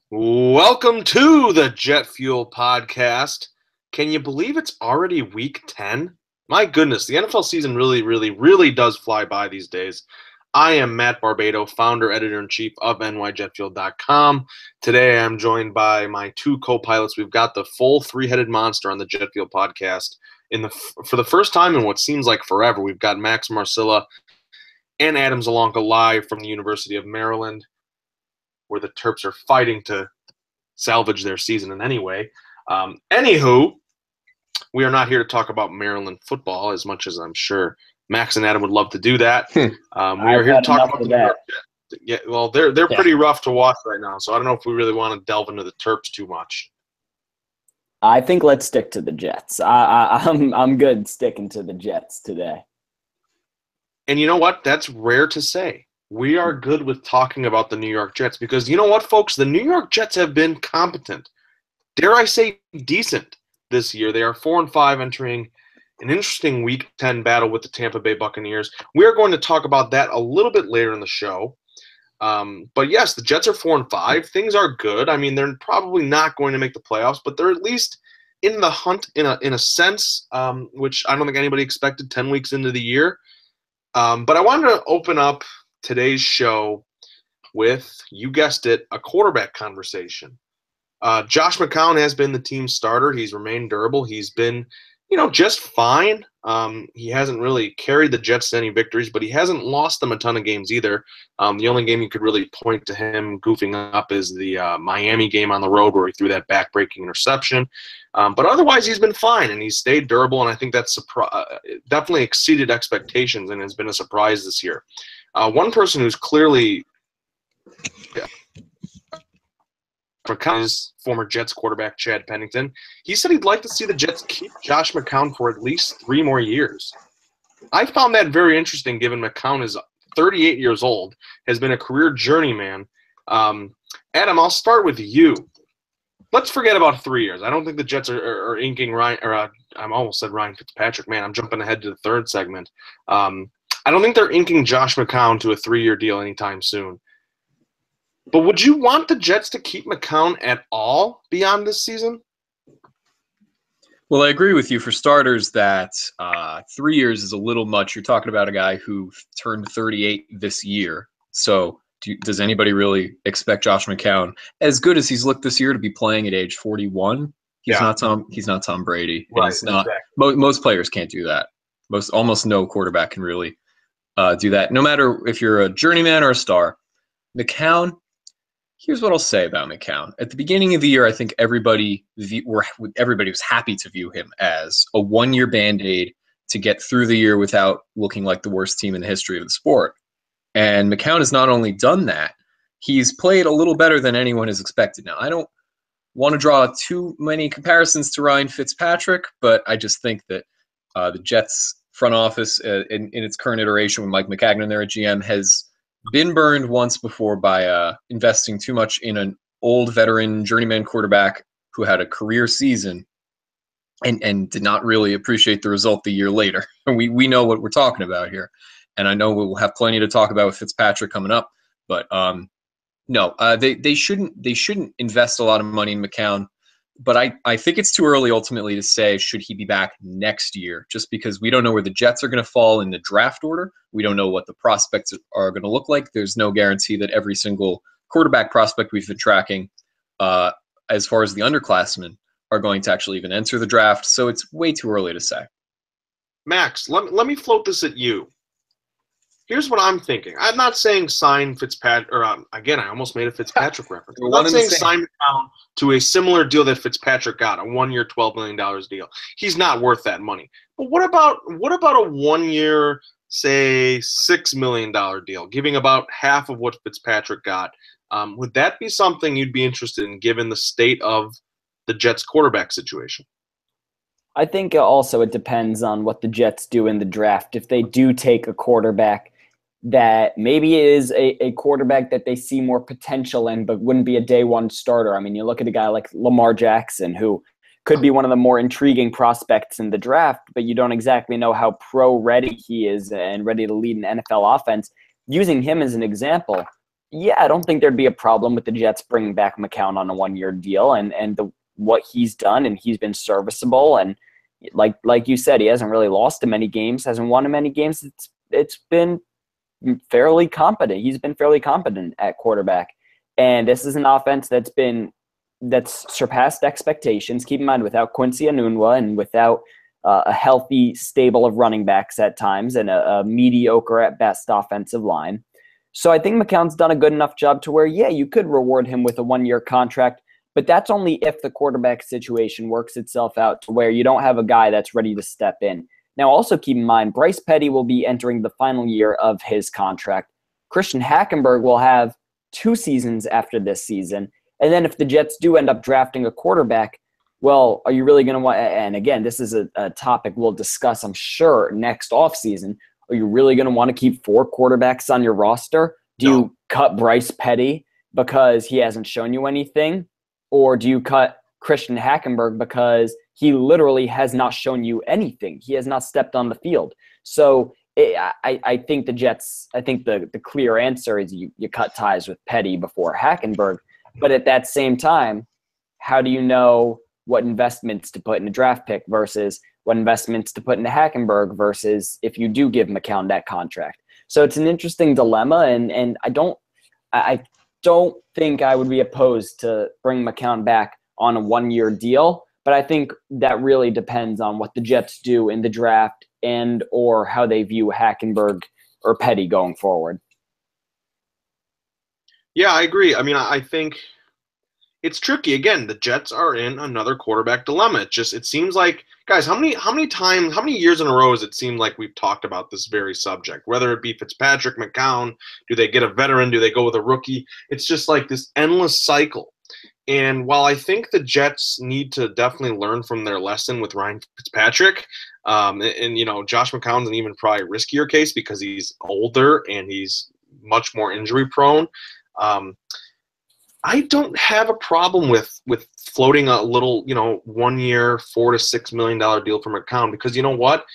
Welcome to the Jet Fuel Podcast. Can you believe it's already week 10? My goodness, the NFL season really does fly by these days. I am Matt Barbado, founder, editor-in-chief of nyjetfuel.com. Today I'm joined by my two co-pilots. We've got the full three-headed monster on the Jet Fuel Podcast. For the first time in what seems like forever, we've got Max Marcilla and Adam Zalonka live from the University of Maryland, where the Terps are fighting to salvage their season in any way. Anywho, we are not here to talk about Maryland football as much as I'm sure Max and Adam would love to do that. We are here to talk about the New York Jets. Yeah, well, they're pretty rough to watch right now, so I don't know if we really want to delve into the Terps too much. I think let's stick to the Jets. I'm good sticking to the Jets today. And you know what? That's rare to say. We are good with talking about the New York Jets because you know what, folks? The New York Jets have been competent. Dare I say decent this year. They are 4-5 entering an interesting Week 10 battle with the Tampa Bay Buccaneers. We are going to talk about that a little bit later in the show. But yes, the Jets are 4-5. Things are good. I mean, they're probably not going to make the playoffs, but they're at least in the hunt in a sense, which I don't think anybody expected 10 weeks into the year. But I wanted to open up today's show with, you guessed it, a quarterback conversation. Josh McCown has been the team starter. He's remained durable. He's been, just fine. He hasn't really carried the Jets to any victories, but he hasn't lost them a ton of games either. The only game you could really point to him goofing up is the Miami game on the road where he threw that back-breaking interception. But otherwise, he's been fine, and he's stayed durable, and I think that's definitely exceeded expectations and has been a surprise this year. One person who's clearly is former Jets quarterback Chad Pennington. He said he'd like to see the Jets keep Josh McCown for at least 3 more years. I found that very interesting given McCown is 38 years old, has been a career journeyman. Adam, I'll start with you. Let's forget about 3 years. I don't think the Jets are inking Ryan, or I almost said Ryan Fitzpatrick. Man, I'm jumping ahead to the third segment. I don't think they're inking Josh McCown to a 3-year deal anytime soon. But would you want the Jets to keep McCown at all beyond this season? Well, I agree with you for starters that 3 years is a little much. You're talking about a guy who turned 38 this year. So does anybody really expect Josh McCown, as good as he's looked this year, to be playing at age 41? He's not Tom Brady. Right, he's not. exactly. Most players can't do that. Almost no quarterback can really do that, no matter if you're a journeyman or a star. McCown, here's what I'll say about McCown. At the beginning of the year, I think everybody was happy to view him as a 1-year Band-Aid to get through the year without looking like the worst team in the history of the sport. And McCown has not only done that, he's played a little better than anyone has expected. Now, I don't want to draw too many comparisons to Ryan Fitzpatrick, but I just think that the Jets front office in its current iteration with Mike McCagnon there at GM has been burned once before by investing too much in an old veteran journeyman quarterback who had a career season and did not really appreciate the result the year later. And we know what we're talking about here. And I know we'll have plenty to talk about with Fitzpatrick coming up. But no, they shouldn't invest a lot of money in McCown. But I think it's too early ultimately to say should he be back next year, just because we don't know where the Jets are going to fall in the draft order. We don't know what the prospects are going to look like. There's no guarantee that every single quarterback prospect we've been tracking, as far as the underclassmen, are going to actually even enter the draft. So it's way too early to say. Max, let me float this at you. Here's what I'm thinking. I'm not saying sign Fitzpatrick, or again, I almost made a Fitzpatrick reference. I'm not saying sign McCown to a similar deal that Fitzpatrick got, a 1-year, $12 million deal. He's not worth that money. But what about a 1-year, say, $6 million deal, giving about half of what Fitzpatrick got? Would that be something you'd be interested in, given the state of the Jets' quarterback situation? I think also it depends on what the Jets do in the draft. If they do take a quarterback that maybe is a quarterback that they see more potential in, but wouldn't be a day one starter. I mean, you look at a guy like Lamar Jackson, who could be one of the more intriguing prospects in the draft, but you don't exactly know how pro ready he is and ready to lead an NFL offense. Using him as an example, Yeah, I don't think there'd be a problem with the Jets bringing back McCown on a 1-year deal, and what he's done, and he's been serviceable, and like you said, he hasn't really lost to many games, hasn't won in many games. It's been fairly competent. He's been fairly competent at quarterback, and this is an offense that's surpassed expectations. Keep in mind, without Quincy Enunwa and without a healthy stable of running backs at times, and a mediocre at best offensive line. So I think McCown's done a good enough job to where, yeah, you could reward him with a 1-year contract, but that's only if the quarterback situation works itself out to where you don't have a guy that's ready to step in. Now, also keep in mind, Bryce Petty will be entering the final year of his contract. Christian Hackenberg will have 2 seasons after this season. And then if the Jets do end up drafting a quarterback, well, are you really going to want – and again, this is a topic we'll discuss, I'm sure, next offseason. Are you really going to want to keep 4 quarterbacks on your roster? Do you cut Bryce Petty because he hasn't shown you anything? Or do you cut Christian Hackenberg because he literally has not shown you anything? He has not stepped on the field. So I think the Jets – I think the clear answer is you cut ties with Petty before Hackenberg. But at that same time, how do you know what investments to put in a draft pick versus what investments to put into Hackenberg versus if you do give McCown that contract? So it's an interesting dilemma, and I don't think I would be opposed to bring McCown back on a 1-year deal, but I think that really depends on what the Jets do in the draft and or how they view Hackenberg or Petty going forward. Yeah, I agree. I mean, I think it's tricky. Again, the Jets are in another quarterback dilemma. It seems like, guys, how many years in a row has it seemed like we've talked about this very subject? Whether it be Fitzpatrick, McCown, do they get a veteran? Do they go with a rookie? It's just like this endless cycle. And while I think the Jets need to definitely learn from their lesson with Ryan Fitzpatrick, and Josh McCown's an even probably riskier case because he's older and he's much more injury prone. I don't have a problem with floating a little, 1 year, $4 to $6 million deal for McCown, because you know what?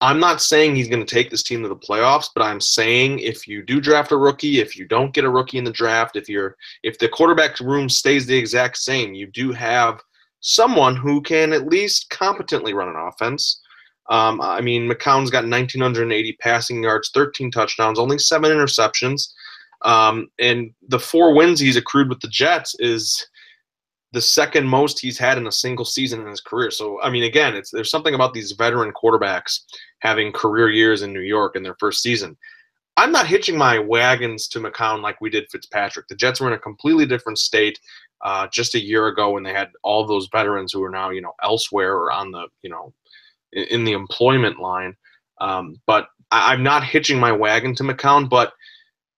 I'm not saying he's going to take this team to the playoffs, but I'm saying if you do draft a rookie, if you don't get a rookie in the draft, if the quarterback room stays the exact same, you do have someone who can at least competently run an offense. I mean, McCown's got 1,980 passing yards, 13 touchdowns, only 7 interceptions. And the 4 wins he's accrued with the Jets is the second most he's had in a single season in his career. So, I mean, again, there's something about these veteran quarterbacks having career years in New York in their first season. I'm not hitching my wagons to McCown like we did Fitzpatrick. The Jets were in a completely different state just a year ago when they had all those veterans who are now, elsewhere or on the, in the employment line. But I'm not hitching my wagon to McCown, but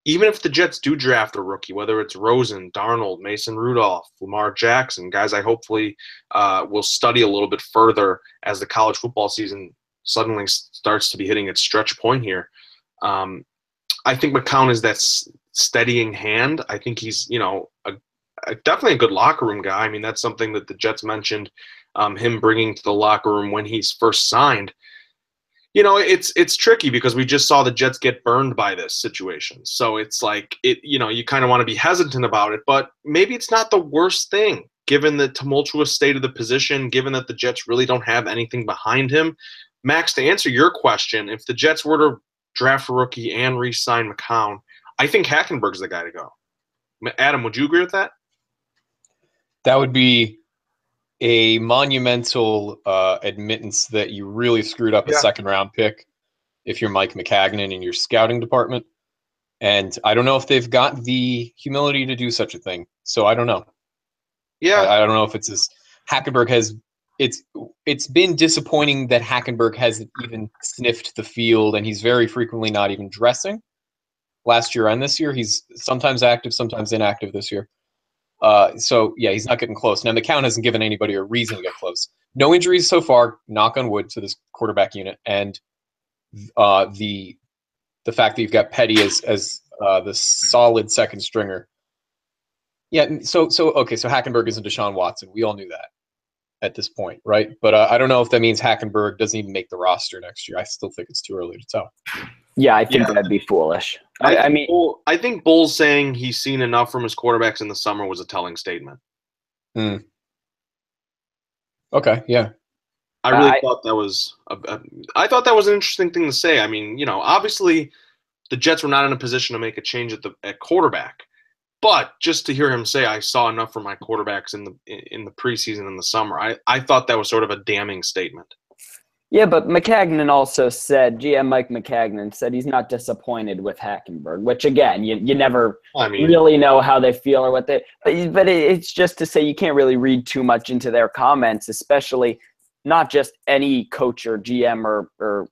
even if the Jets do draft a rookie, whether it's Rosen, Darnold, Mason Rudolph, Lamar Jackson, guys I hopefully will study a little bit further as the college football season suddenly starts to be hitting its stretch point here. I think McCown is that steadying hand. I think he's, definitely a good locker room guy. I mean, that's something that the Jets mentioned, him bringing to the locker room when he's first signed. It's tricky because we just saw the Jets get burned by this situation. So it's like, you kind of want to be hesitant about it, but maybe it's not the worst thing given the tumultuous state of the position, given that the Jets really don't have anything behind him. Max, to answer your question, if the Jets were to draft a rookie and re-sign McCown, I think Hackenberg's the guy to go. Adam, would you agree with that? That would be a monumental admittance that you really screwed up a second-round pick if you're Mike McCagnon in your scouting department. And I don't know if they've got the humility to do such a thing. So I don't know. Yeah. I don't know if it's as Hackenberg has – it's been disappointing that Hackenberg hasn't even sniffed the field, and he's very frequently not even dressing. Last year and this year, he's sometimes active, sometimes inactive this year. So, yeah, he's not getting close. Now, McCown hasn't given anybody a reason to get close. No injuries so far, knock on wood, to this quarterback unit. And the fact that you've got Petty as the solid second stringer. Yeah, so Hackenberg isn't Deshaun Watson. We all knew that. at this point, right? But I don't know if that means Hackenberg doesn't even make the roster next year. I still think it's too early to tell. Yeah, I think that'd be foolish. I mean, I think Bull's saying he's seen enough from his quarterbacks in the summer was a telling statement. Okay, yeah. I really thought that was I thought that was an interesting thing to say. I mean, you know, obviously the Jets were not in a position to make a change at quarterback, but just to hear him say I saw enough from my quarterbacks in the preseason in the summer, I thought that was sort of a damning statement. Yeah, but Maccagnan also said, GM Mike Maccagnan said he's not disappointed with Hackenberg, which, again, you never really know how they feel or what they – but it's just to say you can't really read too much into their comments, especially not just any coach or GM or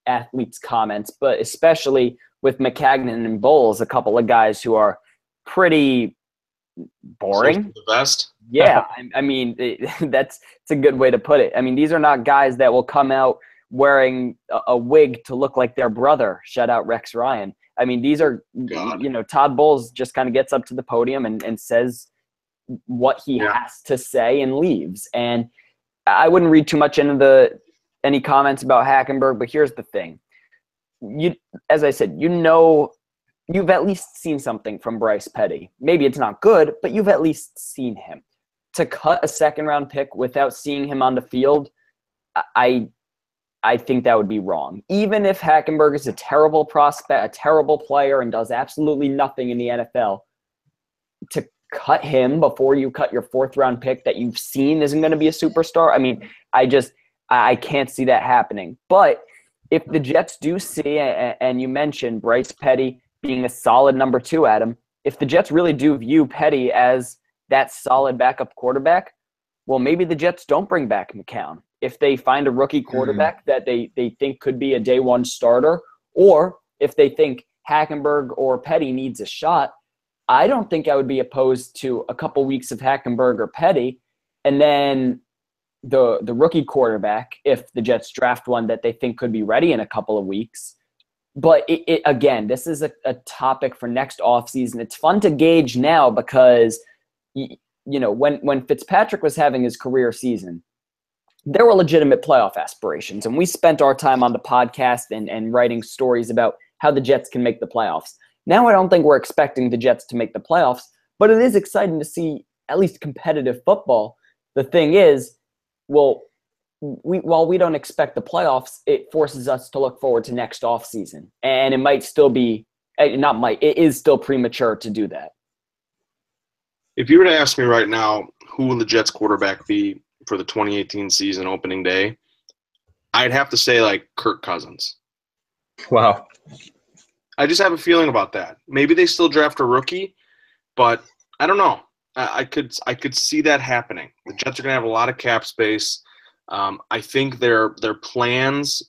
athlete's comments, but especially with Maccagnan and Bowles, a couple of guys who are pretty boring. The best. Yeah, I mean, it's a good way to put it. I mean, these are not guys that will come out wearing a wig to look like their brother. Shout out Rex Ryan. I mean, these are, Todd Bowles just kind of gets up to the podium and says what he has to say and leaves. And I wouldn't read too much into any comments about Hackenberg, but here's the thing. As I said, you've at least seen something from Bryce Petty. Maybe it's not good, but you've at least seen him. To cut a second-round pick without seeing him on the field, I think that would be wrong. Even if Hackenberg is a terrible prospect, a terrible player, and does absolutely nothing in the NFL, to cut him before you cut your fourth-round pick that you've seen isn't going to be a superstar, I mean, I can't see that happening. But if the Jets do see, and you mentioned Bryce Petty being a solid number 2, Adam, if the Jets really do view Petty as that solid backup quarterback, well, maybe the Jets don't bring back McCown. If they find a rookie quarterback that they think could be a day one starter, or if they think Hackenberg or Petty needs a shot, I don't think I would be opposed to a couple weeks of Hackenberg or Petty, and then the rookie quarterback, if the Jets draft one that they think could be ready in a couple of weeks. But again, this is a topic for next offseason. It's fun to gauge now because when Fitzpatrick was having his career season, there were legitimate playoff aspirations. And we spent our time on the podcast and writing stories about how the Jets can make the playoffs. Now I don't think we're expecting the Jets to make the playoffs, but it is exciting to see at least competitive football. The thing is, while we don't expect the playoffs, it forces us to look forward to next offseason. And it might still be – it is still premature to do that. If you were to ask me right now, who will the Jets quarterback be for the 2018 season opening day, I'd have to say like Kirk Cousins. Wow. I just have a feeling about that. Maybe they still draft a rookie, but I don't know. I could see that happening. The Jets are going to have a lot of cap space. I think their plans,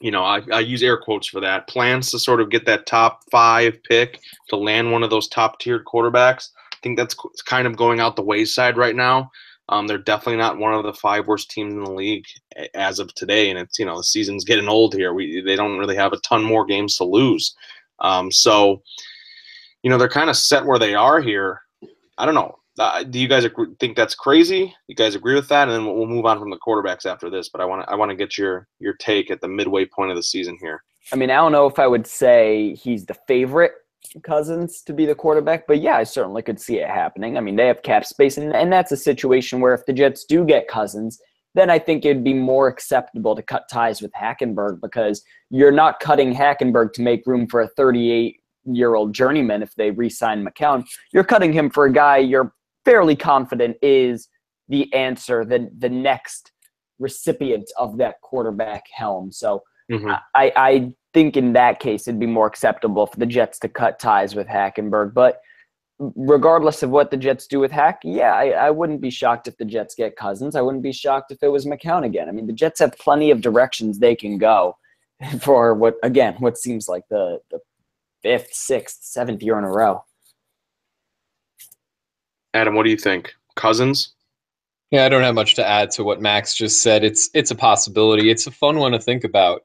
I use air quotes for that, plans to sort of get that top 5 pick to land one of those top-tiered quarterbacks. I think that's kind of going out the wayside right now. They're definitely not one of the 5 worst teams in the league as of today, and it's the season's getting old here. They don't really have a ton more games to lose, so they're kind of set where they are here. I don't know. Do you guys think that's crazy? You guys agree with that? And then we'll move on from the quarterbacks after this. But I want to get your take at the midway point of the season here. I mean, I don't know if I would say he's the favorite Cousins to be the quarterback, but yeah, I certainly could see it happening. I mean, they have cap space, and that's a situation where if the Jets do get Cousins, then I think it'd be more acceptable to cut ties with Hackenberg, because you're not cutting Hackenberg to make room for a 38-year-old journeyman if they re-sign McCown. You're cutting him for a guy you're fairly confident is the answer, the next recipient of that quarterback helm. So I think in that case it'd be more acceptable for the Jets to cut ties with Hackenberg. But regardless of what the Jets do with Hack, yeah, I wouldn't be shocked if the Jets get Cousins. I wouldn't be shocked if it was McCown again. I mean, the Jets have plenty of directions they can go for what seems like the 5th, 6th, 7th year in a row. Adam, what do you think? Cousins? Yeah, I don't have much to add to what Max just said. It's a possibility. It's a fun one to think about.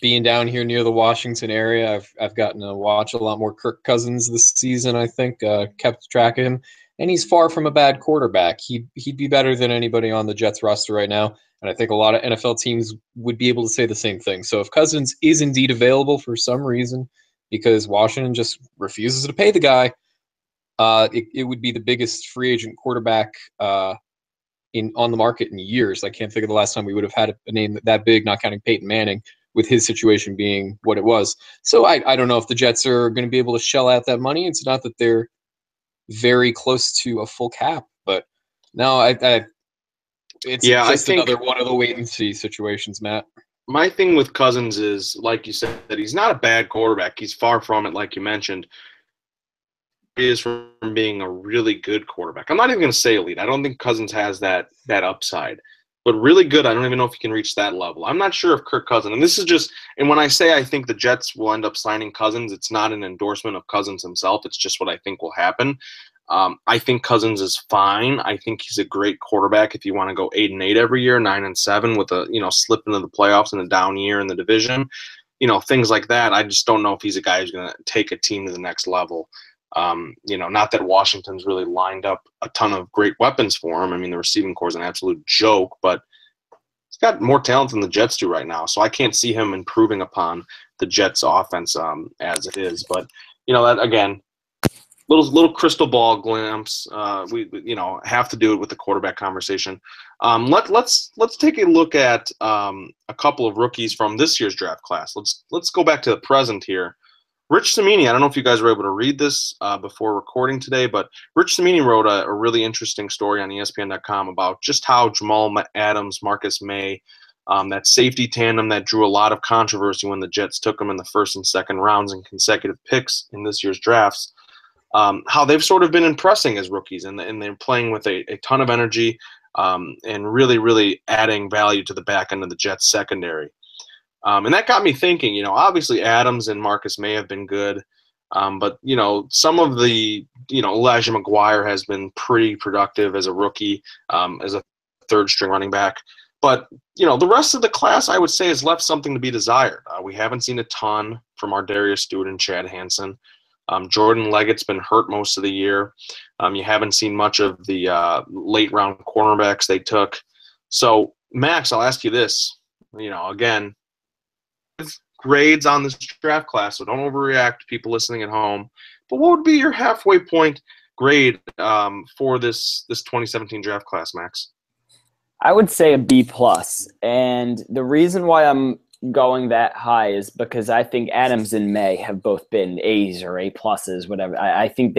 Being down here near the Washington area, I've gotten to watch a lot more Kirk Cousins this season. I think kept track of him, and he's far from a bad quarterback. He'd be better than anybody on the Jets roster right now, and I think a lot of NFL teams would be able to say the same thing. So if Cousins is indeed available for some reason, because Washington just refuses to pay the guy, it would be the biggest free agent quarterback on the market in years. I can't think of the last time we would have had a name that big, not counting Peyton Manning, with his situation being what it was. So I don't know if the Jets are going to be able to shell out that money. It's not that they're very close to a full cap, but no, it's just another one of the wait and see situations, Matt. My thing with Cousins is, like you said, that he's not a bad quarterback. He's far from it, like you mentioned. He is from being a really good quarterback. I'm not even going to say elite. I don't think Cousins has that upside. But really good, I don't even know if he can reach that level. I'm not sure if Kirk Cousins, and this is just, and when I say I think the Jets will end up signing Cousins, it's not an endorsement of Cousins himself. It's just what I think will happen. I think Cousins is fine. I think he's a great quarterback if you want to go 8-8 every year, 9-7 with a slip into the playoffs in a down year in the division, things like that. I just don't know if he's a guy who's going to take a team to the next level. Not that Washington's really lined up a ton of great weapons for him. I mean, the receiving core is an absolute joke, but he's got more talent than the Jets do right now. So I can't see him improving upon the Jets offense as it is. But, that again, little crystal ball glimpse. We have to do it with the quarterback conversation. Let's take a look at a couple of rookies from this year's draft class. Let's go back to the present here. Rich Cimini, I don't know if you guys were able to read this before recording today, but Rich Cimini wrote a really interesting story on ESPN.com about just how Jamal Adams, Marcus May, that safety tandem that drew a lot of controversy when the Jets took them in the first and second rounds in consecutive picks in this year's drafts, how they've sort of been impressing as rookies, and they're playing with a ton of energy and really, really adding value to the back end of the Jets secondary. And that got me thinking, obviously Adams and Marcus May have been good. But, some of the, Elijah McGuire has been pretty productive as a rookie, as a third string running back. But, the rest of the class, I would say, has left something to be desired. We haven't seen a ton from our Darius Stewart and Chad Hansen. Jordan Leggett's been hurt most of the year. You haven't seen much of the late round cornerbacks they took. So, Max, I'll ask you this, again, grades on this draft class, so don't overreact, people listening at home. But what would be your halfway point grade for this 2017 draft class, Max? I would say a B+. And the reason why I'm going that high is because I think Adams and May have both been A's or A+, whatever. I think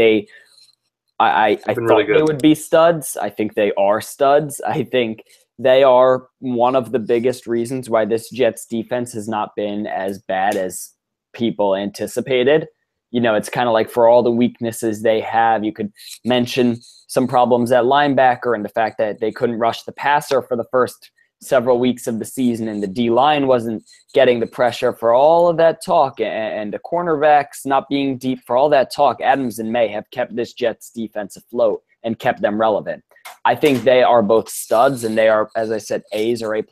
I thought really they would be studs. I think they are studs. I think they are one of the biggest reasons why this Jets defense has not been as bad as people anticipated. It's kind of like, for all the weaknesses they have, you could mention some problems at linebacker and the fact that they couldn't rush the passer for the first several weeks of the season, and the D-line wasn't getting the pressure. For all of that talk, and the cornerbacks not being deep, for all that talk, Adams and May have kept this Jets defense afloat and kept them relevant. I think they are both studs, and they are, as I said, A's or A+.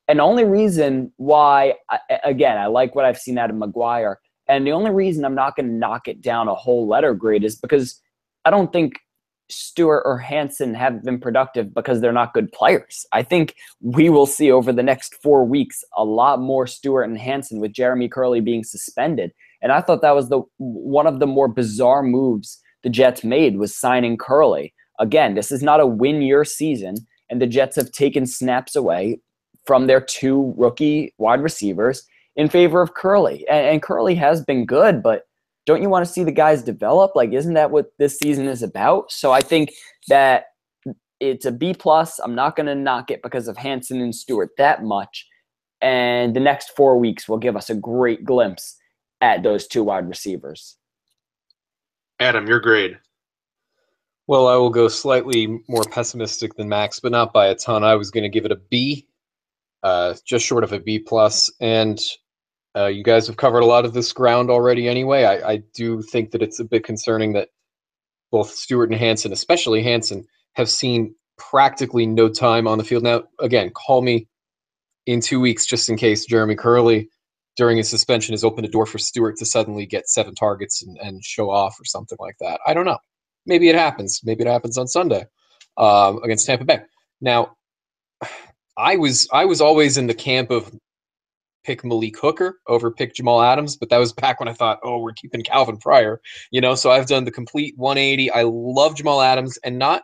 And the only reason why, I like what I've seen out of McGuire, and the only reason I'm not going to knock it down a whole letter grade is because I don't think Stewart or Hansen have been productive because they're not good players. I think we will see over the next 4 weeks a lot more Stewart and Hansen, with Jeremy Curley being suspended. And I thought that was one of the more bizarre moves the Jets made, was signing Curley. Again, this is not a win-year season, and the Jets have taken snaps away from their two rookie wide receivers in favor of Curley. And Curley has been good, but don't you want to see the guys develop? Isn't that what this season is about? So I think that it's a B+. I'm not going to knock it because of Hansen and Stewart that much. And the next 4 weeks will give us a great glimpse at those two wide receivers. Adam, your grade. Well, I will go slightly more pessimistic than Max, but not by a ton. I was going to give it a B, just short of a B+. And you guys have covered a lot of this ground already anyway. I do think that it's a bit concerning that both Stewart and Hansen, especially Hansen, have seen practically no time on the field. Now, again, call me in 2 weeks just in case Jeremy Curley, during his suspension, has opened a door for Stewart to suddenly get 7 targets and show off or something like that. I don't know. maybe it happens. Maybe it happens on Sunday against Tampa Bay. Now, I was always in the camp of pick Malik Hooker over pick Jamal Adams, but that was back when I thought, oh, we're keeping Calvin Pryor, So I've done the complete 180. I love Jamal Adams, and not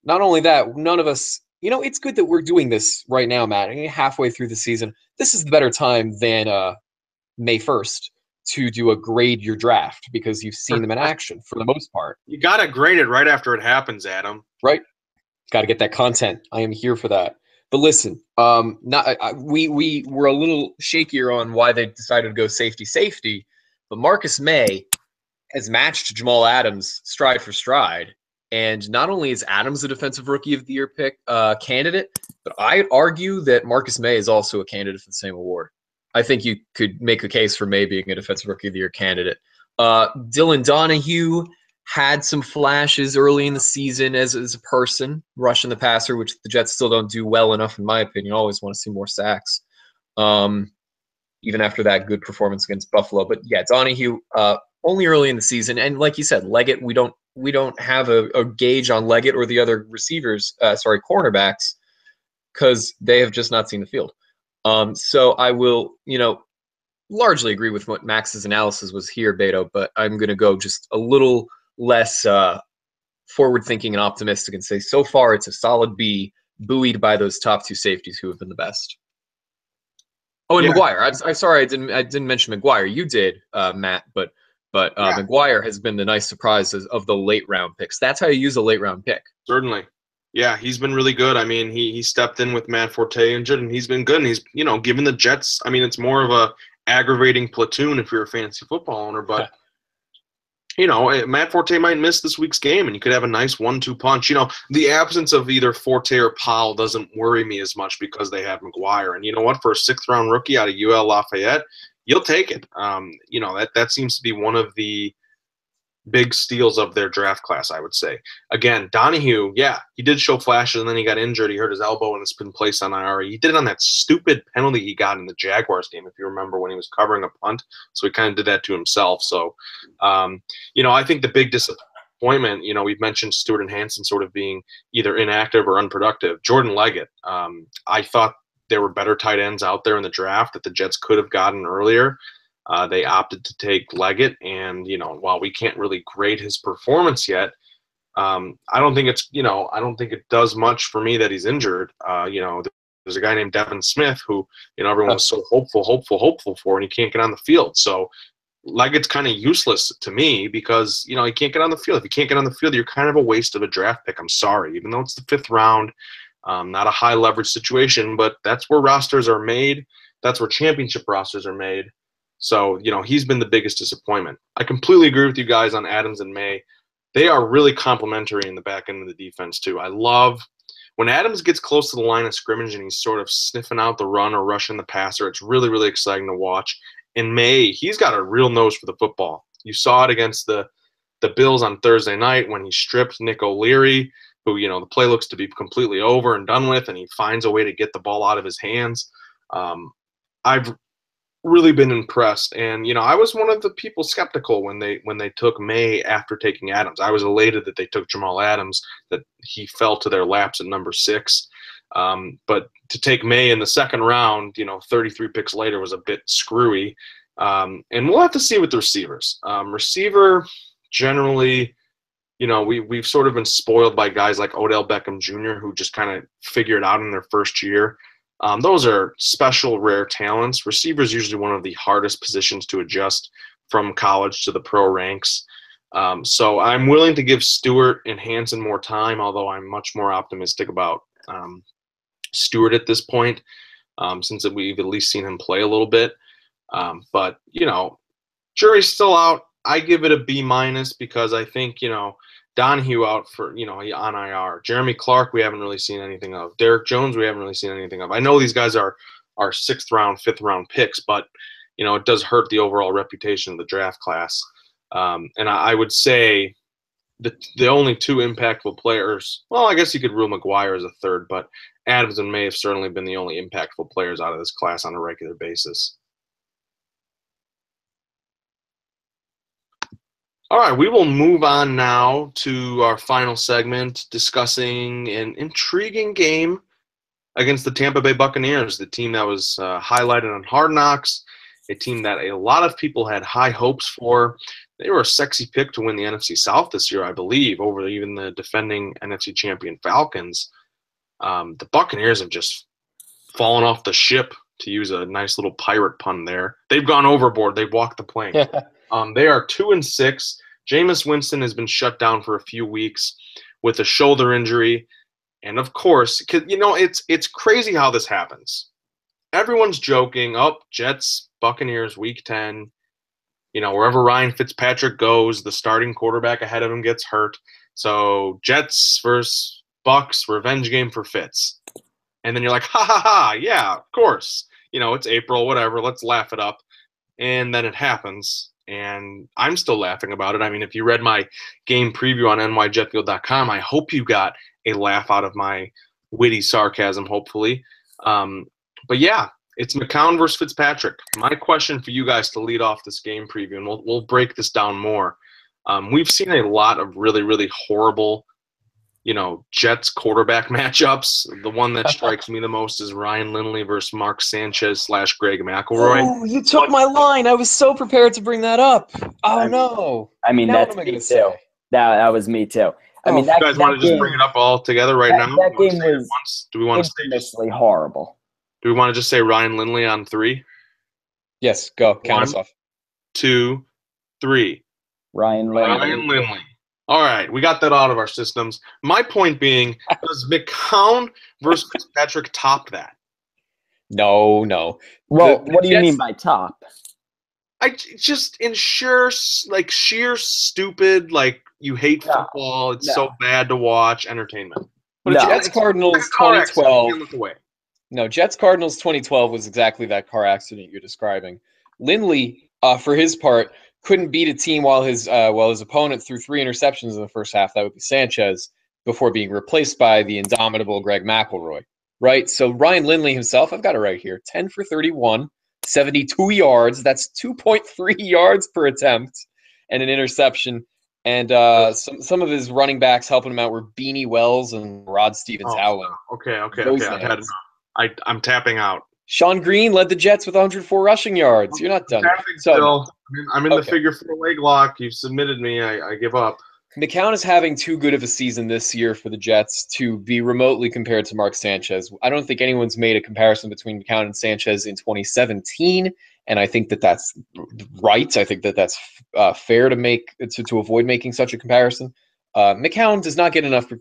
only that, none of us. It's good that we're doing this right now, Matt. Halfway through the season, this is the better time than May 1st to do a grade your draft because you've seen them in action for the most part. You got to grade it right after it happens, Adam. Right? Got to get that content. I am here for that. But listen, we were a little shakier on why they decided to go safety, but Marcus May has matched Jamal Adams stride for stride. And not only is Adams a Defensive Rookie of the Year pick candidate, but I'd argue that Marcus May is also a candidate for the same award. I think you could make a case for May being a Defensive Rookie of the Year candidate. Dylan Donahue had some flashes early in the season as a person, rushing the passer, which the Jets still don't do well enough, in my opinion. Always want to see more sacks, even after that good performance against Buffalo. But yeah, Donahue only early in the season, and like you said, Leggett, we don't have a gauge on Leggett or the other receivers, cornerbacks, because they have just not seen the field. So I will, largely agree with what Max's analysis was here, Beto, but I'm going to go just a little less forward-thinking and optimistic and say so far it's a solid B, buoyed by those top two safeties who have been the best. Oh, and yeah. McGuire. I'm sorry I didn't mention McGuire. You did, Matt, but yeah. McGuire has been the nice surprise of the late-round picks. That's how you use a late-round pick. Certainly. Yeah, he's been really good. I mean, he stepped in with Matt Forte injured, and he's been good. And he's, given the Jets, I mean, it's more of a aggravating platoon if you're a fantasy football owner, but Matt Forte might miss this week's game, and you could have a nice 1-2 punch. The absence of either Forte or Powell doesn't worry me as much because they have McGuire. And you know what? For a 6th-round rookie out of UL Lafayette, you'll take it. That seems to be one of the big steals of their draft class, I would say. Again, Donahue, yeah, he did show flashes, and then he got injured. He hurt his elbow, and it's been placed on IR. He did it on that stupid penalty he got in the Jaguars game, if you remember, when he was covering a punt. So he kind of did that to himself. So, I think the big disappointment, we've mentioned Stewart and Hansen sort of being either inactive or unproductive. Jordan Leggett, I thought there were better tight ends out there in the draft that the Jets could have gotten earlier. They opted to take Leggett, and while we can't really grade his performance yet, I don't think it does much for me that he's injured. There's a guy named Devin Smith who everyone was so hopeful for, and he can't get on the field. So Leggett's kind of useless to me because he can't get on the field. If you can't get on the field, you're kind of a waste of a draft pick. I'm sorry, even though it's the 5th round, not a high leverage situation, but that's where rosters are made. That's where championship rosters are made. So, he's been the biggest disappointment. I completely agree with you guys on Adams and May. They are really complimentary in the back end of the defense, too. I love when Adams gets close to the line of scrimmage and he's sort of sniffing out the run or rushing the passer. It's really, really exciting to watch. And May, he's got a real nose for the football. You saw it against the Bills on Thursday night when he stripped Nick O'Leary, who, the play looks to be completely over and done with, and he finds a way to get the ball out of his hands. I've really been impressed, and I was one of the people skeptical when they took May after taking Adams. I was elated that they took Jamal Adams, that he fell to their laps at number 6. But to take May in the 2nd round, 33 picks later was a bit screwy. And we'll have to see with the receivers. Receiver, generally, we've sort of been spoiled by guys like Odell Beckham Jr., who just kind of figured out in their first year. Those are special, rare talents. Receiver is usually one of the hardest positions to adjust from college to the pro ranks. So I'm willing to give Stewart and Hansen more time, although I'm much more optimistic about Stewart at this point, since we've at least seen him play a little bit. But, jury's still out. I give it a B- because I think, Donahue out for, on IR. Jeremy Clark, we haven't really seen anything of. Derek Jones, we haven't really seen anything of. I know these guys are 6th round, 5th round picks, but, it does hurt the overall reputation of the draft class. And I would say the only 2 impactful players, well, I guess you could rule McGuire as a 3rd, but Adams and May have certainly been the only impactful players out of this class on a regular basis. All right, we will move on now to our final segment discussing an intriguing game against the Tampa Bay Buccaneers, the team that was highlighted on Hard Knocks, a team that a lot of people had high hopes for. They were a sexy pick to win the NFC South this year, I believe, over even the defending NFC champion Falcons. The Buccaneers have just fallen off the ship, to use a nice little pirate pun there. They've gone overboard. They've walked the plank. They are 2-6. Jameis Winston has been shut down for a few weeks with a shoulder injury. And of course, it's crazy how this happens. Everyone's joking, Jets, Buccaneers, week 10. Wherever Ryan Fitzpatrick goes, the starting quarterback ahead of him gets hurt. So Jets versus Bucs, revenge game for Fitz. And then you're like, ha, ha, ha, yeah, of course. It's April, whatever, let's laugh it up. And then it happens, and I'm still laughing about it. I mean, if you read my game preview on nyjetfield.com, I hope you got a laugh out of my witty sarcasm, hopefully. But yeah, it's McCown versus Fitzpatrick. My question for you guys to lead off this game preview, and we'll break this down more. We've seen a lot of really, really horrible Jets quarterback matchups. The one that strikes me the most is Ryan Lindley versus Mark Sanchez / Greg McElroy. Oh, you took my line. I was so prepared to bring that up. Oh, no. I mean, now that's what am I me gonna too. say? That was me too. I mean, You guys want to just bring it up all together right now? That game was Do we want to say infamously horrible. Do we want to just say Ryan Lindley on 3? Yes, go. Count us off. 2, 3. Ryan Lindley. All right, we got that out of our systems. My point being, does McCown versus Fitzpatrick top that? No. Well, what do you mean by top? I just in sheer stupid, like you hate football. It's so bad to watch entertainment. But Jets Cardinals 2012. No, Jets Cardinals 2012 was exactly that car accident you're describing. Lindley, for his part, couldn't beat a team while his opponent threw 3 interceptions in the first half. That would be Sanchez, before being replaced by the indomitable Greg McElroy. Right? So Ryan Lindley himself, I've got it right here, 10 for 31, 72 yards. That's 2.3 yards per attempt, and an interception. And some of his running backs helping him out were Beanie Wells and Rod Stevens-Howland. Okay. I'm tapping out. Sean Green led the Jets with 104 rushing yards. You're not done. I'm in the figure 4 leg lock. You've submitted me. I give up. McCown is having too good of a season this year for the Jets to be remotely compared to Mark Sanchez. I don't think anyone's made a comparison between McCown and Sanchez in 2017, and I think that's right. I think that's fair to make to avoid making such a comparison. McCown does not get enough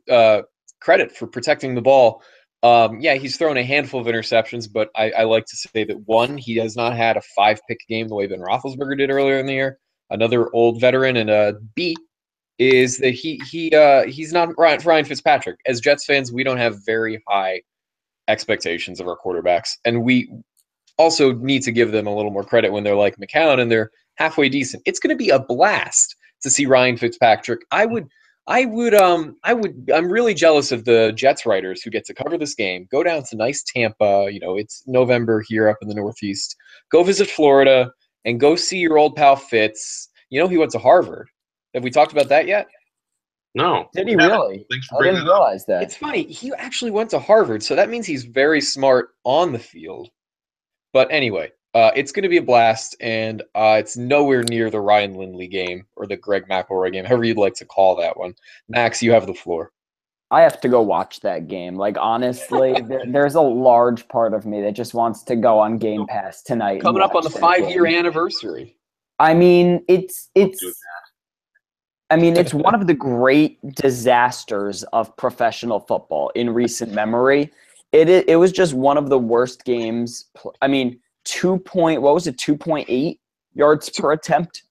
credit for protecting the ball. He's thrown a handful of interceptions, but I like to say that, one, he has not had a 5-pick game the way Ben Roethlisberger did earlier in the year, another old veteran, and B is that he's not Ryan Fitzpatrick. As Jets fans, we don't have very high expectations of our quarterbacks, and we also need to give them a little more credit when they're like McCown and they're halfway decent. It's going to be a blast to see Ryan Fitzpatrick. I'm really jealous of the Jets writers who get to cover this game. Go down to nice Tampa. It's November here up in the Northeast. Go visit Florida and go see your old pal Fitz. He went to Harvard. Have we talked about that yet? No. Did he really? Thanks for I bringing didn't realize that. It's funny. He actually went to Harvard, so that means he's very smart on the field. But anyway, it's going to be a blast, and it's nowhere near the Ryan Lindley game or the Greg McElroy game, however you'd like to call that one. Max, you have the floor. I have to go watch that game. Like, honestly, there's a large part of me that just wants to go on Game Pass tonight. Coming up on the 5-year anniversary. I mean, it's one of the great disasters of professional football in recent memory. It was just one of the worst games. I mean, 2.8 yards per attempt?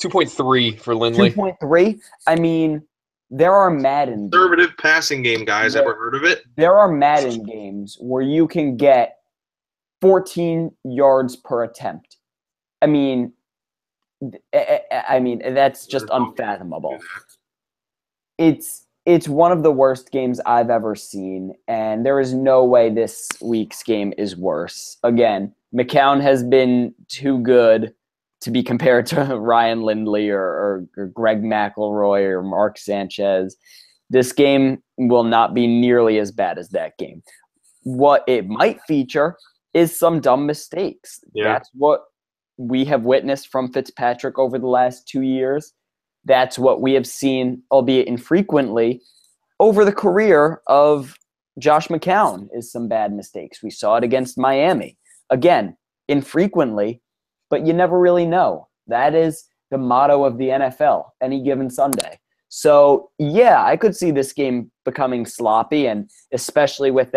2.3 for Lindley. 2.3? I mean, there are Madden games. Conservative passing game, guys. Ever heard of it? There are Madden games where you can get 14 yards per attempt. I mean, that's just unfathomable. It's one of the worst games I've ever seen, and there is no way this week's game is worse. Again, McCown has been too good. to be compared to Ryan Lindley or Greg McElroy or Mark Sanchez. This game will not be nearly as bad as that game. What it might feature is some dumb mistakes. Yeah. That's what we have witnessed from Fitzpatrick over the last 2 years. That's what we have seen, albeit infrequently, over the career of Josh McCown, is some bad mistakes. We saw it against Miami. Again, infrequently, but you never really know. That is the motto of the NFL, any given Sunday. So, yeah, I could see this game becoming sloppy, and especially with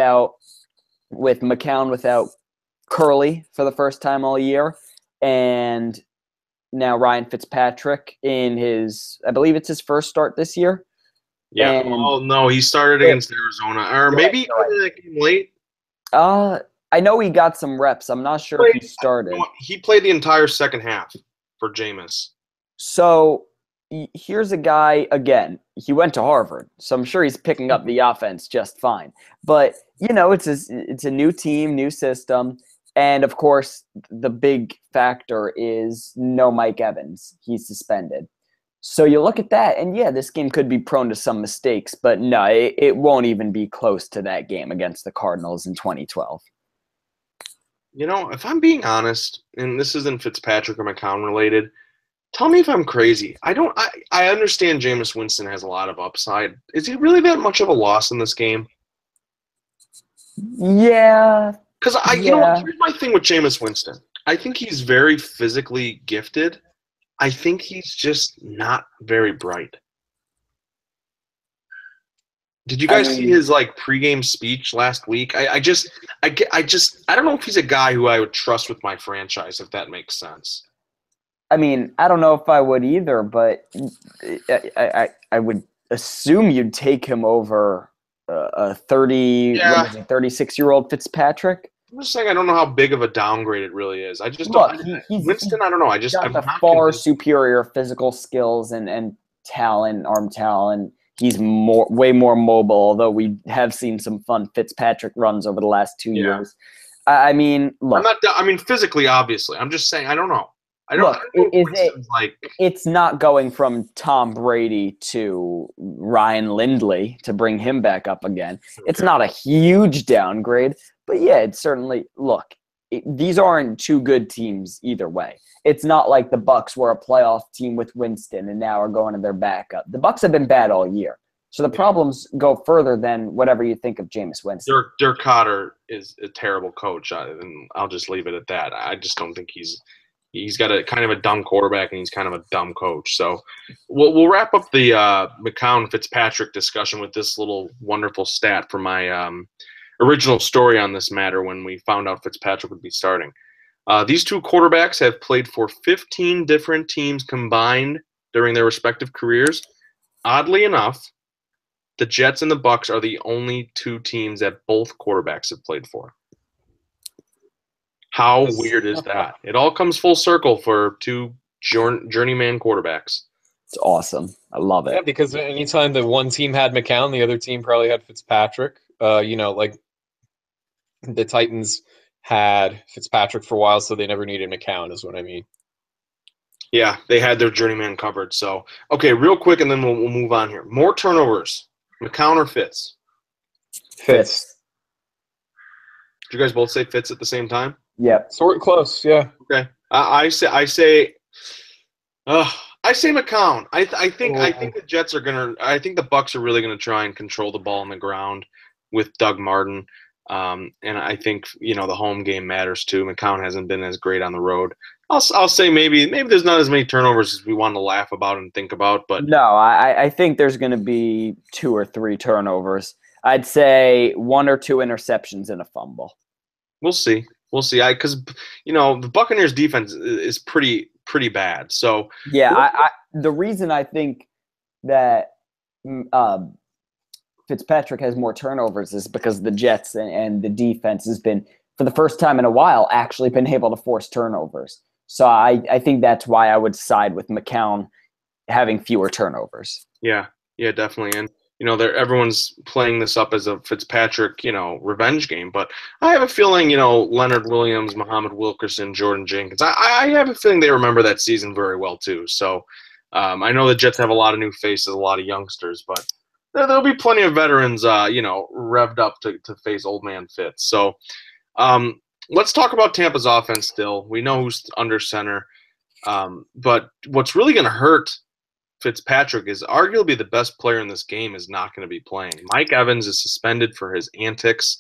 McCown without Curley for the first time all year, and now Ryan Fitzpatrick in I believe it's his first start this year. Yeah. And, no, he started against Arizona, or maybe he played that game late. I know he got some reps. I'm not sure if he started. He played the entire second half for Jameis. So here's a guy, again, he went to Harvard, so I'm sure he's picking up the offense just fine. But, it's a new team, new system. And, of course, the big factor is no Mike Evans. He's suspended. So you look at that, and, yeah, this game could be prone to some mistakes. But, no, it won't even be close to that game against the Cardinals in 2012. If I'm being honest, and this isn't Fitzpatrick or McCown related, tell me if I'm crazy. I understand Jameis Winston has a lot of upside. Is he really that much of a loss in this game? Yeah. Because here's my thing with Jameis Winston. I think he's very physically gifted. I think he's just not very bright. Did you guys see his pregame speech last week? I don't know if he's a guy who I would trust with my franchise, if that makes sense. I don't know if I would either, but I would assume you'd take him over a 36-year-old Fitzpatrick. I'm just saying I don't know how big of a downgrade it really is. I just don't. Winston, I don't know. I'm got the far superior physical skills and talent, arm talent. He's way more mobile, although we have seen some fun Fitzpatrick runs over the last 2 years. Look. Physically, obviously. I'm just saying I don't know. It's not going from Tom Brady to Ryan Lindley to bring him back up again. Okay. It's not a huge downgrade, but yeah, it's certainly these aren't two good teams either way. It's not like the Bucs were a playoff team with Winston and now are going to their backup. The Bucs have been bad all year. So the problems go further than whatever you think of Jameis Winston. Dirk Cotter is a terrible coach, and I'll just leave it at that. I just don't think he's got a kind of a dumb quarterback, and he's kind of a dumb coach. So we'll wrap up the McCown-Fitzpatrick discussion with this little wonderful stat from my original story on this matter when we found out Fitzpatrick would be starting. These two quarterbacks have played for 15 different teams combined during their respective careers. Oddly enough, the Jets and the Bucs are the only two teams that both quarterbacks have played for. How weird is that? It all comes full circle for two journeyman quarterbacks. It's awesome. I love it. Yeah, because anytime the one team had McCown, the other team probably had Fitzpatrick. The Titans had Fitzpatrick for a while, so they never needed McCown, is what I mean. Yeah, they had their journeyman covered. So, okay, real quick, and then we'll move on here. More turnovers, McCown or Fitz? Fitz. Did you guys both say Fitz at the same time? Yep. Sort of close, yeah. Okay. I say McCown. I think the Jets are gonna. I think the Bucs are really gonna try and control the ball on the ground with Doug Martin. And I think the home game matters too. McCown hasn't been as great on the road. I'll say maybe there's not as many turnovers as we want to laugh about and think about, but no, I think there's going to be 2 or 3 turnovers. I'd say 1 or 2 interceptions and a fumble. We'll see. Because the Buccaneers defense is pretty bad. So yeah, the reason I think that Fitzpatrick has more turnovers is because the Jets and the defense has been, for the first time in a while, actually been able to force turnovers. So I think that's why I would side with McCown having fewer turnovers. Yeah, definitely. And everyone's playing this up as a Fitzpatrick, revenge game. But I have a feeling, Leonard Williams, Muhammad Wilkerson, Jordan Jenkins, I have a feeling they remember that season very well too. So I know the Jets have a lot of new faces, a lot of youngsters, but there'll be plenty of veterans, revved up to face old man Fitz. So let's talk about Tampa's offense still. We know who's under center. But what's really going to hurt Fitzpatrick is arguably the best player in this game is not going to be playing. Mike Evans is suspended for his antics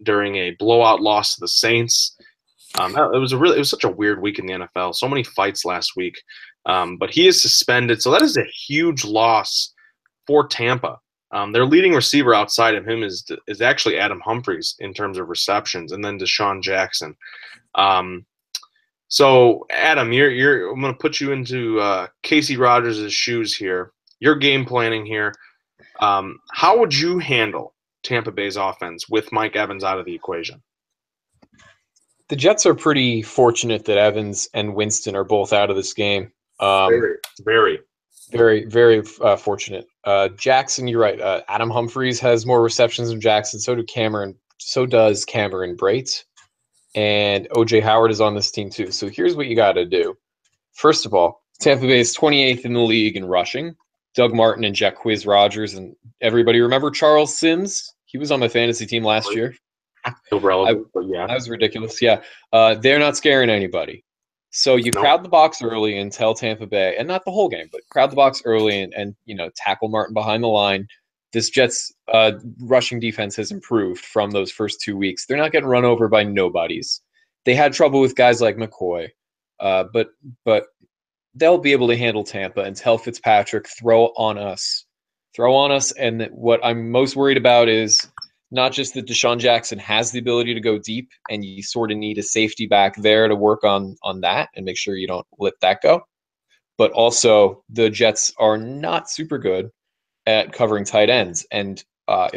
during a blowout loss to the Saints. It was such a weird week in the NFL. So many fights last week. But he is suspended. So that is a huge loss for Tampa. Their leading receiver outside of him is actually Adam Humphries in terms of receptions, and then Deshaun Jackson. So Adam, I'm going to put you into Casey Rogers' shoes here. Your game planning here. How would you handle Tampa Bay's offense with Mike Evans out of the equation? The Jets are pretty fortunate that Evans and Winston are both out of this game. Very fortunate. Jackson, you're right. Adam Humphries has more receptions than Jackson. So does Cameron Brate. And O.J. Howard is on this team too. So here's what you got to do. First of all, Tampa Bay is 28th in the league in rushing. Doug Martin and Jacquizz Rodgers, and everybody remember Charles Sims? He was on my fantasy team last year. Irrelevant, but yeah. That was ridiculous. Yeah. They're not scaring anybody. So you crowd the box early and tell Tampa Bay, and not the whole game, but crowd the box early and tackle Martin behind the line. This Jets rushing defense has improved from those first 2 weeks. They're not getting run over by nobodies. They had trouble with guys like McCoy, but they'll be able to handle Tampa and tell Fitzpatrick, throw on us. And what I'm most worried about is not just that Deshaun Jackson has the ability to go deep, and you sort of need a safety back there to work on that and make sure you don't let that go. But also the Jets are not super good at covering tight ends. And let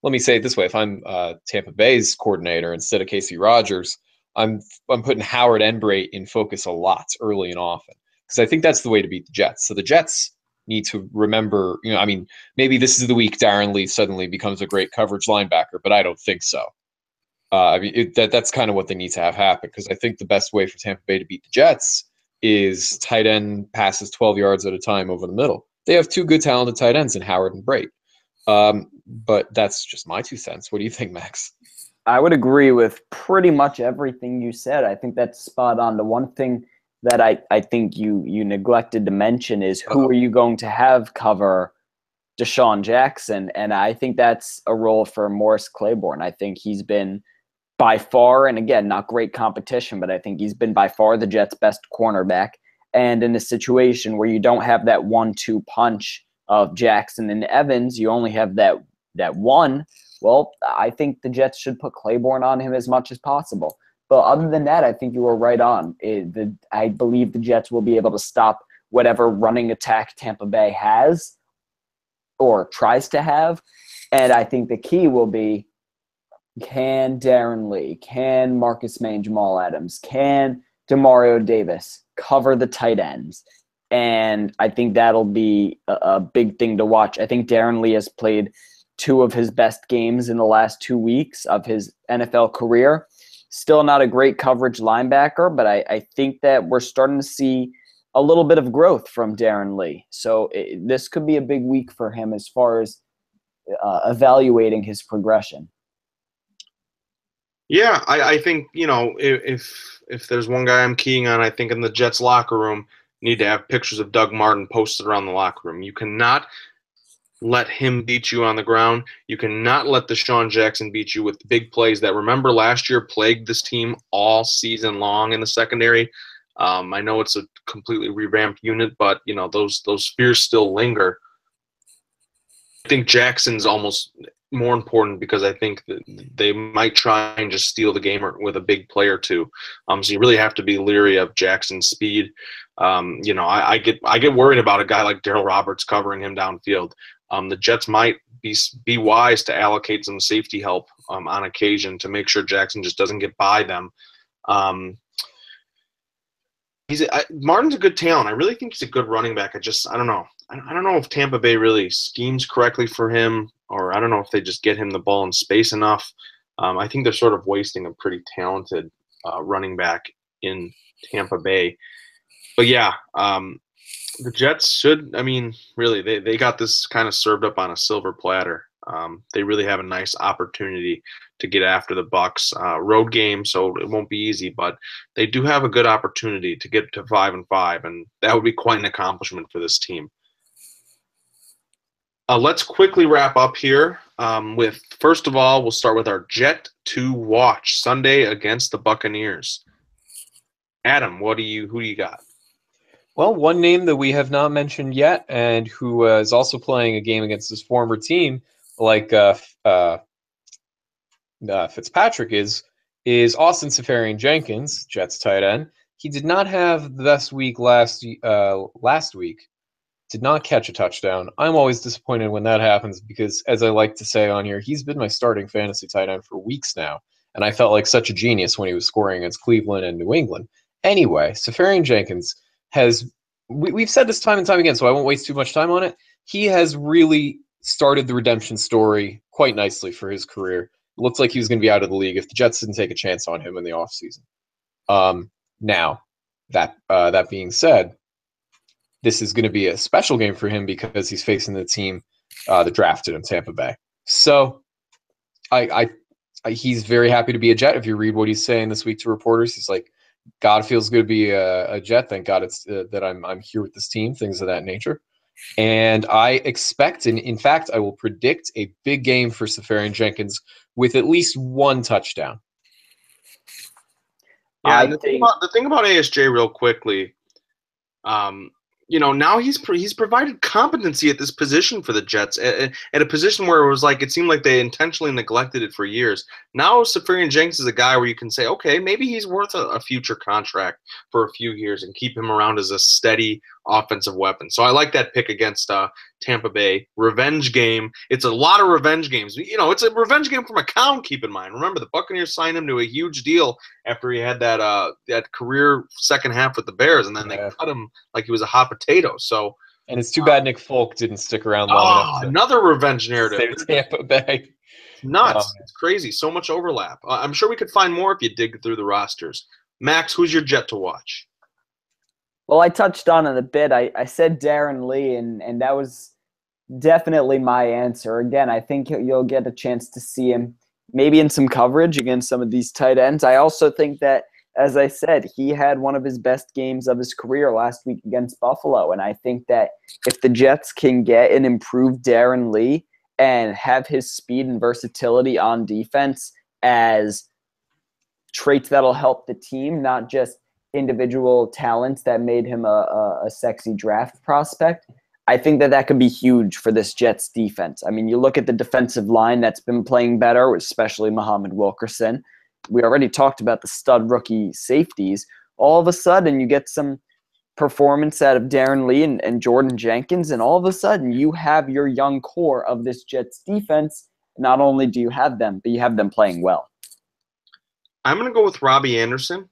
me say it this way, if I'm Tampa Bay's coordinator instead of Casey Rogers, I'm putting Howard and Brate in focus a lot early and often, because I think that's the way to beat the Jets. So the Jets need to remember, maybe this is the week Darren Lee suddenly becomes a great coverage linebacker, but I don't think so. That's kind of what they need to have happen, because I think the best way for Tampa Bay to beat the Jets is tight end passes 12 yards at a time over the middle. They have two good talented tight ends in Howard and Brate. But that's just my 2 cents. What do you think, Max? I would agree with pretty much everything you said. I think that's spot on. The one thing that I think you neglected to mention is who are you going to have cover Deshaun Jackson? And I think that's a role for Morris Claiborne. I think he's been by far, and again, not great competition, but I think he's been by far the Jets' best cornerback. And in a situation where you don't have that 1-2 punch of Jackson and Evans, you only have that one. Well, I think the Jets should put Claiborne on him as much as possible. But other than that, I think you were right on. I believe the Jets will be able to stop whatever running attack Tampa Bay has or tries to have. And I think the key will be, can Darren Lee, can Marcus Maye, Jamal Adams, can Demario Davis cover the tight ends? And I think that'll be a big thing to watch. I think Darren Lee has played 2 of his best games in the last 2 weeks of his NFL career. Still not a great coverage linebacker, but I think that we're starting to see a little bit of growth from Darren Lee. So this could be a big week for him as far as evaluating his progression. Yeah, I think, if there's one guy I'm keying on, I think in the Jets locker room, need to have pictures of Doug Martin posted around the locker room. You cannot let him beat you on the ground. You cannot let Deshaun Jackson beat you with big plays that, remember, last year plagued this team all season long in the secondary. I know it's a completely revamped unit, but those fears still linger. I think Jackson's almost more important, because I think that they might try and just steal the game with a big play or two. So you really have to be leery of Jackson's speed. I get worried about a guy like Darryl Roberts covering him downfield. The Jets might be wise to allocate some safety help on occasion to make sure Jackson just doesn't get by them. Martin's a good talent. I really think he's a good running back. I don't know. I don't know if Tampa Bay really schemes correctly for him, or I don't know if they just get him the ball in space enough. I think they're sort of wasting a pretty talented running back in Tampa Bay. But yeah, the Jets should. I mean, really, they got this kind of served up on a silver platter. They really have a nice opportunity to get after the Bucs. Road game, so it won't be easy, but they do have a good opportunity to get to 5-5, and that would be quite an accomplishment for this team. Let's quickly wrap up here with, first of all, we'll start with our Jet to watch Sunday against the Buccaneers. Adam, who do you got? Well, one name that we have not mentioned yet, and who is also playing a game against his former team, like Fitzpatrick is Austin Seferian-Jenkins, Jets tight end. He did not have the best week last week. Did not catch a touchdown. I'm always disappointed when that happens because, as I like to say on here, he's been my starting fantasy tight end for weeks now, and I felt like such a genius when he was scoring against Cleveland and New England. Anyway, Seferian-Jenkins has, we've said this time and time again, so I won't waste too much time on it. He has really started the redemption story quite nicely for his career. It looked like he was going to be out of the league if the Jets didn't take a chance on him in the offseason. Now, that being said, this is going to be a special game for him because he's facing the team that drafted him, Tampa Bay. So he's very happy to be a Jet. If you read what he's saying this week to reporters, he's like, God feels good to be a Jet. Thank God it's that I'm here with this team, things of that nature. And I expect, and in fact, I will predict a big game for Seferian-Jenkins with at least one touchdown. Yeah, the thing about ASJ real quickly, now he's provided competency at this position for the Jets, at a position where it seemed like they intentionally neglected it for years. Now Seferian-Jenkins is a guy where you can say, okay, maybe he's worth a future contract for a few years and keep him around as a steady offensive weapon. So I like that pick against Tampa Bay. Revenge game. It's a lot of revenge games. It's a revenge game for McCown, keep in mind. Remember, the Buccaneers signed him to a huge deal after he had that career second half with the Bears, and then they cut him like he was a hot potato. So, and it's too bad Nick Folk didn't stick around long enough. Another revenge narrative. Tampa Bay. It's nuts. It's crazy. So much overlap. I'm sure we could find more if you dig through the rosters. Max, who's your Jet to watch? Well, I touched on it a bit. I said Darren Lee, and that was definitely my answer. Again, I think you'll get a chance to see him maybe in some coverage against some of these tight ends. I also think that, as I said, he had one of his best games of his career last week against Buffalo, and I think that if the Jets can get an improved Darren Lee and have his speed and versatility on defense as traits that'll help the team, not just individual talents that made him a sexy draft prospect, I think that could be huge for this Jets defense. I mean, you look at the defensive line that's been playing better, especially Muhammad Wilkerson. We already talked about the stud rookie safeties. All of a sudden, you get some performance out of Darren Lee and Jordan Jenkins, and all of a sudden, you have your young core of this Jets defense. Not only do you have them, but you have them playing well. I'm going to go with Robbie Anderson.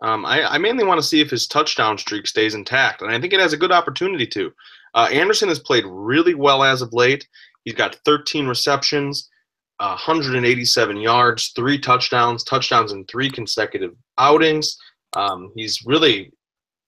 I mainly want to see if his touchdown streak stays intact, and I think it has a good opportunity to. Anderson has played really well as of late. He's got 13 receptions, 187 yards, 3 touchdowns in 3 consecutive outings. He's really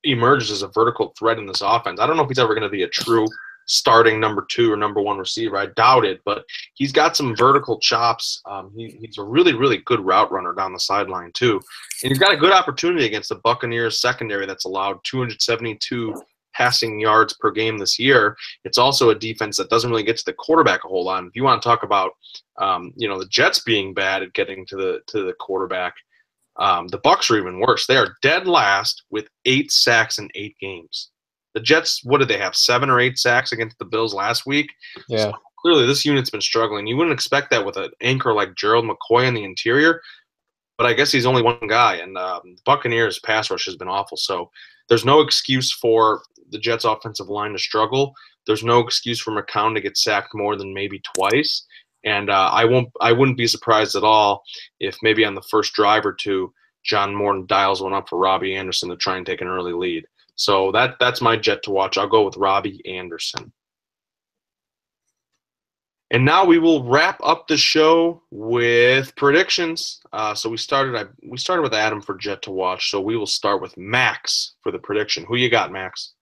emerged as a vertical threat in this offense. I don't know if he's ever going to be a true starting number 2 or number 1 receiver. I doubt it, but he's got some vertical chops. He's a really, really good route runner down the sideline too. And he's got a good opportunity against the Buccaneers secondary that's allowed 272 passing yards per game this year. It's also a defense that doesn't really get to the quarterback a whole lot. And if you want to talk about, the Jets being bad at getting to the quarterback, the Bucs are even worse. They are dead last with 8 sacks in 8 games. The Jets, what did they have, 7 or 8 sacks against the Bills last week? Yeah. So clearly this unit's been struggling. You wouldn't expect that with an anchor like Gerald McCoy in the interior, but I guess he's only one guy, and the Buccaneers' pass rush has been awful. So there's no excuse for the Jets' offensive line to struggle. There's no excuse for McCown to get sacked more than maybe twice. And I wouldn't be surprised at all if maybe on the first drive or two, John Morton dials one up for Robbie Anderson to try and take an early lead. So that's my Jet to watch. I'll go with Robbie Anderson. And now we will wrap up the show with predictions. So we started with Adam for Jet to watch. So we will start with Max for the prediction. Who you got, Max?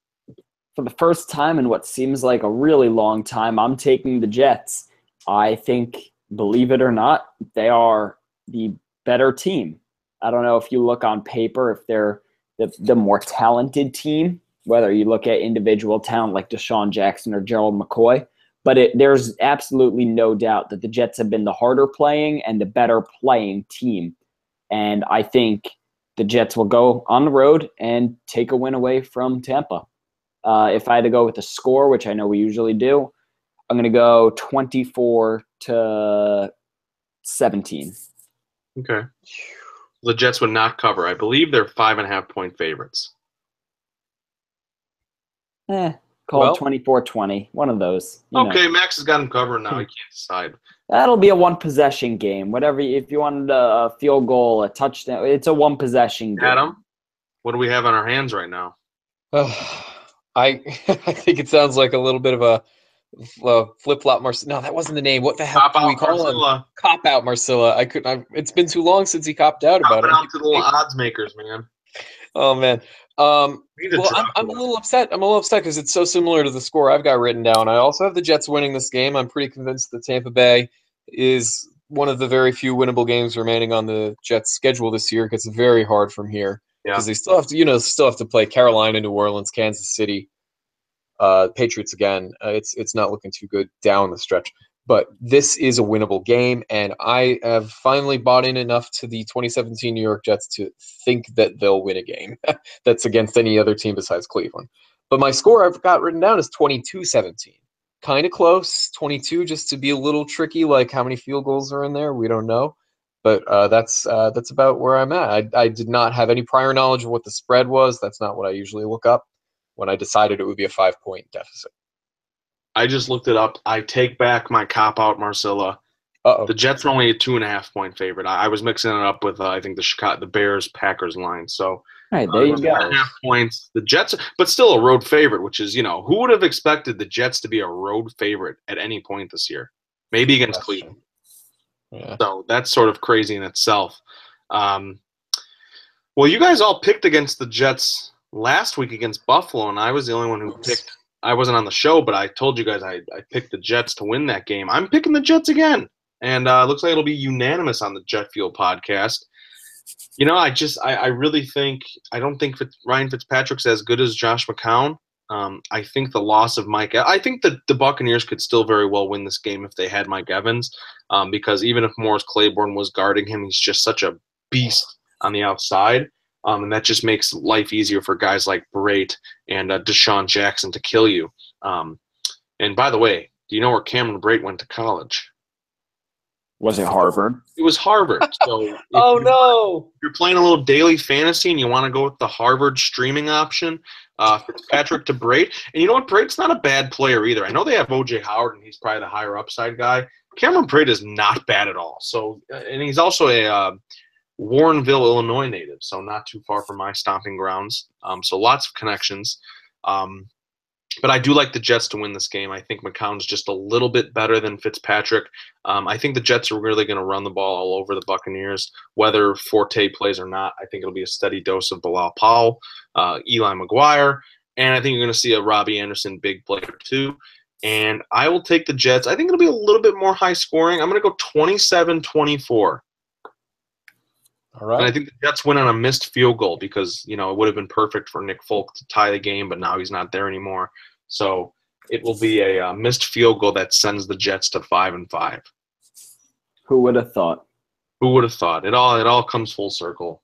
For the first time in what seems like a really long time, I'm taking the Jets. I think, believe it or not, they are the better team. I don't know if you look on paper if they're the more talented team, whether you look at individual talent like Deshaun Jackson or Gerald McCoy. But there's absolutely no doubt that the Jets have been the harder playing and the better playing team. And I think the Jets will go on the road and take a win away from Tampa. If I had to go with a score, which I know we usually do, I'm going to go 24-17. Okay. The Jets would not cover. I believe they're 5.5-point favorites. Called 24-20. One of those. Okay, Max has got him covered now. He can't decide. That'll be a one-possession game. Whatever. If you wanted a field goal, a touchdown, it's a one-possession game. Adam, what do we have on our hands right now? I think it sounds like a little bit of a flip-flop Marcilla. No, that wasn't the name. What the hell do we call him? Cop-out Marcilla. It's been too long since he copped out about it. Copping out to the little odds makers, man. Oh, man. I'm a little upset. I'm a little upset because it's so similar to the score I've got written down. I also have the Jets winning this game. I'm pretty convinced that Tampa Bay is one of the very few winnable games remaining on the Jets' schedule this year. It gets very hard from here because they still have to play Carolina, New Orleans, Kansas City, Patriots again. It's not looking too good down the stretch. But this is a winnable game, and I have finally bought in enough to the 2017 New York Jets to think that they'll win a game that's against any other team besides Cleveland. But my score I've got written down is 22-17. Kind of close, 22 just to be a little tricky, like how many field goals are in there, we don't know. But that's about where I'm at. I did not have any prior knowledge of what the spread was. That's not what I usually look up when I decided it would be a 5-point deficit. I just looked it up. I take back my cop-out, Marcilla. The Jets are only a 2.5-point favorite. I was mixing it up with, I think, the Bears-Packers line. So, all right, there you go. 2.5 points. The Jets, but still a road favorite, which is, who would have expected the Jets to be a road favorite at any point this year? Maybe against Cleveland. Yeah. So that's sort of crazy in itself. Well, you guys all picked against the Jets last week against Buffalo, and I was the only one who picked. I wasn't on the show, but I told you guys I picked the Jets to win that game. I'm picking the Jets again, and it looks like it'll be unanimous on the Jet Fuel podcast. I really think I don't think Ryan Fitzpatrick's as good as Josh McCown. I think the loss of I think that the Buccaneers could still very well win this game if they had Mike Evans, because even if Morris Claiborne was guarding him, he's just such a beast on the outside. And that just makes life easier for guys like Brate and Deshaun Jackson to kill you. And by the way, do you know where Cameron Brate went to college? Was it Harvard? It was Harvard. So no! If you're playing a little daily fantasy and you want to go with the Harvard streaming option, Fitzpatrick to Brate. And you know what? Brate's not a bad player either. I know they have O.J. Howard, and he's probably the higher upside guy. Cameron Brate is not bad at all. So, and he's also a Warrenville, Illinois native, so not too far from my stomping grounds. So lots of connections. But I do like the Jets to win this game. I think McCown's just a little bit better than Fitzpatrick. I think the Jets are really going to run the ball all over the Buccaneers, whether Forte plays or not. I think it'll be a steady dose of Bilal Powell, Eli McGuire, and I think you're going to see a Robbie Anderson big player too. And I will take the Jets. I think it'll be a little bit more high scoring. I'm going to go 27-24. All right. And I think the Jets win on a missed field goal because, it would have been perfect for Nick Folk to tie the game, but now he's not there anymore. So it will be a missed field goal that sends the Jets to 5-5. Who would have thought? Who would have thought? It all comes full circle.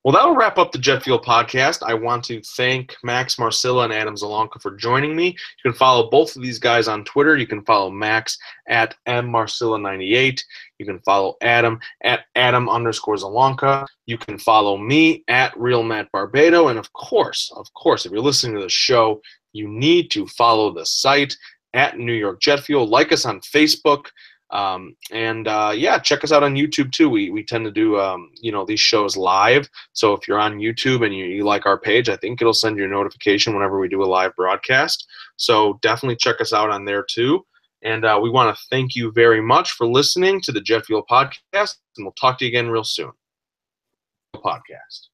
Well, that will wrap up the Jet Fuel podcast. I want to thank Max Marcilla and Adam Zalonka for joining me. You can follow both of these guys on Twitter. You can follow Max at mmarcilla98. You can follow Adam at Adam_Zalonka. You can follow me at Real Matt Barbado. And of course, if you're listening to the show, you need to follow the site at New York Jet Fuel. Like us on Facebook. Check us out on YouTube too. We tend to do these shows live. So if you're on YouTube and you like our page, I think it'll send you a notification whenever we do a live broadcast. So definitely check us out on there too. And we want to thank you very much for listening to the Jet Fuel Podcast, and we'll talk to you again real soon. Podcast.